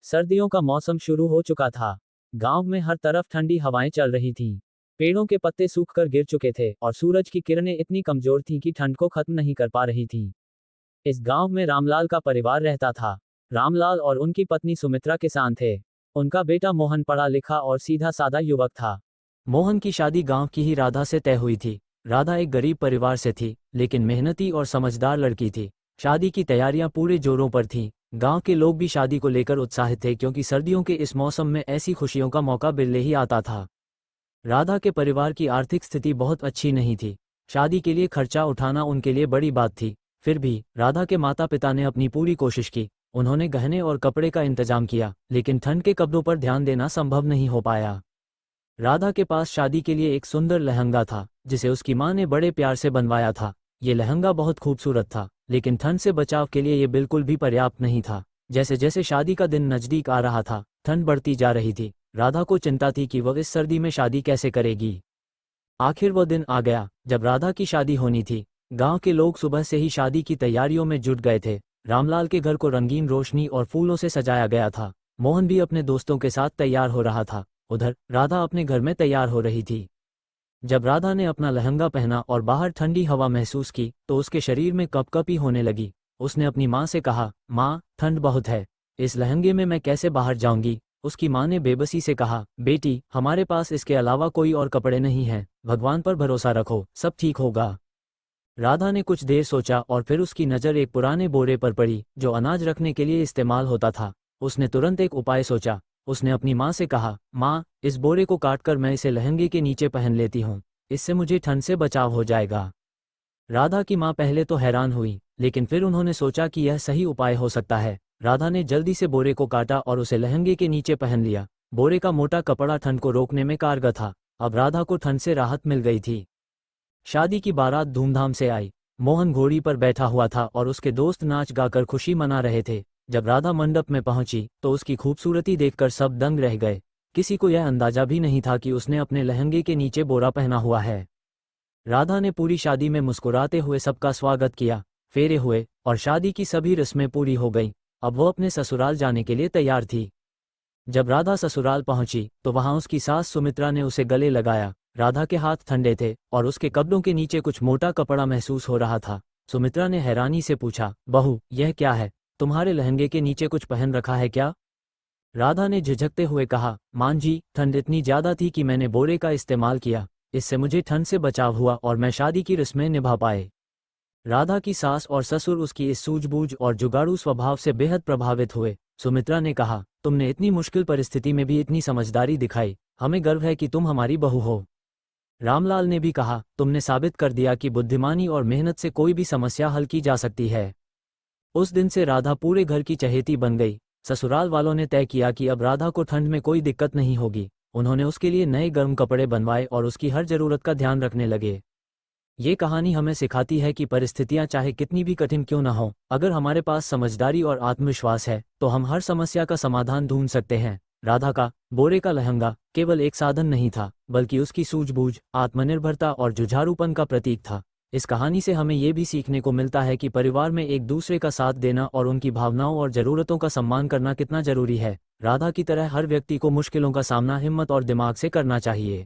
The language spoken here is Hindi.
सर्दियों का मौसम शुरू हो चुका था। गांव में हर तरफ ठंडी हवाएं चल रही थीं। पेड़ों के पत्ते सूखकर गिर चुके थे और सूरज की किरणें इतनी कमजोर थीं कि ठंड को खत्म नहीं कर पा रही थीं। इस गांव में रामलाल का परिवार रहता था। रामलाल और उनकी पत्नी सुमित्रा किसान थे। उनका बेटा मोहन पढ़ा लिखा और सीधा साधा युवक था। मोहन की शादी गांव की ही राधा से तय हुई थी। राधा एक गरीब परिवार से थी, लेकिन मेहनती और समझदार लड़की थी। शादी की तैयारियां पूरे जोरों पर थीं। गांव के लोग भी शादी को लेकर उत्साहित थे, क्योंकि सर्दियों के इस मौसम में ऐसी खुशियों का मौका बिरले ही आता था। राधा के परिवार की आर्थिक स्थिति बहुत अच्छी नहीं थी। शादी के लिए खर्चा उठाना उनके लिए बड़ी बात थी। फिर भी राधा के माता पिता ने अपनी पूरी कोशिश की। उन्होंने गहने और कपड़े का इंतजाम किया, लेकिन ठंड के कपड़ों पर ध्यान देना संभव नहीं हो पाया। राधा के पास शादी के लिए एक सुंदर लहंगा था, जिसे उसकी मां ने बड़े प्यार से बनवाया था। ये लहंगा बहुत खूबसूरत था, लेकिन ठंड से बचाव के लिए ये बिल्कुल भी पर्याप्त नहीं था। जैसे जैसे शादी का दिन नजदीक आ रहा था, ठंड बढ़ती जा रही थी। राधा को चिंता थी कि वह इस सर्दी में शादी कैसे करेगी। आखिर वो दिन आ गया जब राधा की शादी होनी थी। गांव के लोग सुबह से ही शादी की तैयारियों में जुट गए थे। रामलाल के घर को रंगीन रोशनी और फूलों से सजाया गया था। मोहन भी अपने दोस्तों के साथ तैयार हो रहा था। उधर राधा अपने घर में तैयार हो रही थी। जब राधा ने अपना लहंगा पहना और बाहर ठंडी हवा महसूस की, तो उसके शरीर में कपकपी होने लगी। उसने अपनी माँ से कहा, माँ, ठंड बहुत है, इस लहंगे में मैं कैसे बाहर जाऊंगी। उसकी माँ ने बेबसी से कहा, बेटी, हमारे पास इसके अलावा कोई और कपड़े नहीं हैं, भगवान पर भरोसा रखो, सब ठीक होगा। राधा ने कुछ देर सोचा और फिर उसकी नज़र एक पुराने बोरे पर पड़ी, जो अनाज रखने के लिए इस्तेमाल होता था। उसने तुरंत एक उपाय सोचा। उसने अपनी माँ से कहा, माँ, इस बोरे को काटकर मैं इसे लहंगे के नीचे पहन लेती हूँ, इससे मुझे ठंड से बचाव हो जाएगा। राधा की माँ पहले तो हैरान हुई, लेकिन फिर उन्होंने सोचा कि यह सही उपाय हो सकता है। राधा ने जल्दी से बोरे को काटा और उसे लहंगे के नीचे पहन लिया। बोरे का मोटा कपड़ा ठंड को रोकने में कारगर था। अब राधा को ठंड से राहत मिल गई थी। शादी की बारात धूमधाम से आई। मोहन घोड़ी पर बैठा हुआ था और उसके दोस्त नाच गाकर खुशी मना रहे थे। जब राधा मंडप में पहुंची, तो उसकी खूबसूरती देखकर सब दंग रह गए। किसी को यह अंदाजा भी नहीं था कि उसने अपने लहंगे के नीचे बोरा पहना हुआ है। राधा ने पूरी शादी में मुस्कुराते हुए सबका स्वागत किया। फेरे हुए और शादी की सभी रस्में पूरी हो गईं। अब वो अपने ससुराल जाने के लिए तैयार थी। जब राधा ससुराल पहुंची, तो वहां उसकी सास सुमित्रा ने उसे गले लगाया। राधा के हाथ ठंडे थे और उसके कपड़ों के नीचे कुछ मोटा कपड़ा महसूस हो रहा था। सुमित्रा ने हैरानी से पूछा, बहू, यह क्या है? तुम्हारे लहंगे के नीचे कुछ पहन रखा है क्या? राधा ने झिझकते हुए कहा, मां जी, ठंड इतनी ज्यादा थी कि मैंने बोरे का इस्तेमाल किया। इससे मुझे ठंड से बचाव हुआ और मैं शादी की रस्में निभा पाए। राधा की सास और ससुर उसकी इस सूझबूझ और जुगाड़ू स्वभाव से बेहद प्रभावित हुए। सुमित्रा ने कहा, तुमने इतनी मुश्किल परिस्थिति में भी इतनी समझदारी दिखाई, हमें गर्व है कि तुम हमारी बहू हो। रामलाल ने भी कहा, तुमने साबित कर दिया कि बुद्धिमानी और मेहनत से कोई भी समस्या हल की जा सकती है। उस दिन से राधा पूरे घर की चहेती बन गई। ससुराल वालों ने तय किया कि अब राधा को ठंड में कोई दिक्कत नहीं होगी। उन्होंने उसके लिए नए गर्म कपड़े बनवाए और उसकी हर जरूरत का ध्यान रखने लगे। ये कहानी हमें सिखाती है कि परिस्थितियां चाहे कितनी भी कठिन क्यों न हो, अगर हमारे पास समझदारी और आत्मविश्वास है, तो हम हर समस्या का समाधान ढूंढ सकते हैं। राधा का बोरे का लहंगा केवल एक साधन नहीं था, बल्कि उसकी सूझबूझ, आत्मनिर्भरता और जुझारूपन का प्रतीक था। इस कहानी से हमें ये भी सीखने को मिलता है कि परिवार में एक दूसरे का साथ देना और उनकी भावनाओं और ज़रूरतों का सम्मान करना कितना जरूरी है। राधा की तरह हर व्यक्ति को मुश्किलों का सामना हिम्मत और दिमाग से करना चाहिए।